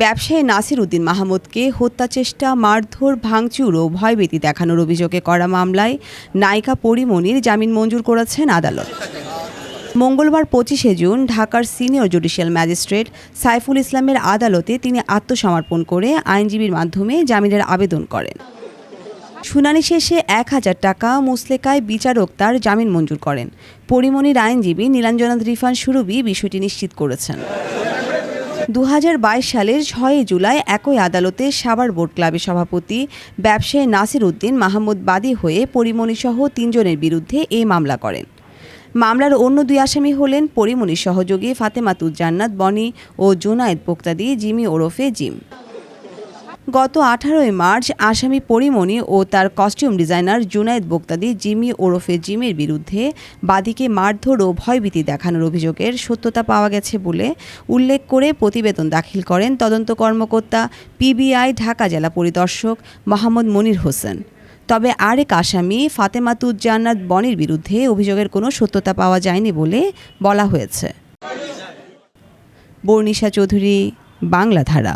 ব্যবসায়ী নাসির উদ্দিন মাহমুদকে হত্যাচেষ্টা, মারধর, ভাঙচুর ও ভয়ভীতি দেখানোর অভিযোগে করা মামলায় নায়িকা পরীমনির জামিন মঞ্জুর করেছেন আদালত। মঙ্গলবার 25শে জুন ঢাকার সিনিয়র জুডিশিয়াল ম্যাজিস্ট্রেট সাইফুল ইসলামের আদালতে তিনি আত্মসমর্পণ করে আইনজীবীর মাধ্যমে জামিনের আবেদন করেন। শুনানি শেষে 1000 টাকা মুসলেকায় বিচারক তার জামিন মঞ্জুর করেন। পরীমনির আইনজীবী নীলাঞ্জনা রিফান সুরভি বিষয়টি নিশ্চিত করেছেন। 2022 সালের 6 জুলাই একই আদালতে সাভার বোট ক্লাবের সভাপতি ব্যবসায়ী নাসির উদ্দিন মাহমুদ বাদী হয়ে পরীমনিসহ 3 জনের বিরুদ্ধে এই মামলা করেন। মামলার অন্য 2 আসামি হলেন পরীমনির সহযোগী ফাতেমাতুজ জান্নাত বনি ও জুনায়েদ পোক্তাদি জিমি ওরফে জিম। গত 18 মার্চ আসামি পরীমনি ও তার কস্টিউম ডিজাইনার জুনায়েদ বোক্তাদি জিমি ওরফে জিমের বিরুদ্ধে বাদীকে মারধর ও ভয়ভীতি দেখানোর অভিযোগের সত্যতা পাওয়া গেছে বলে উল্লেখ করে প্রতিবেদন দাখিল করেন তদন্ত কর্মকর্তা পিবিআই ঢাকা জেলা পরিদর্শক মোহাম্মদ মনির হোসেন। তবে আরেক আসামি ফাতেমাতুজ জান্নাত বনির বিরুদ্ধে অভিযোগের কোনো সত্যতা পাওয়া যায়নি বলে বলা হয়েছে। বর্ণিশা চৌধুরী, বাংলা ধারা।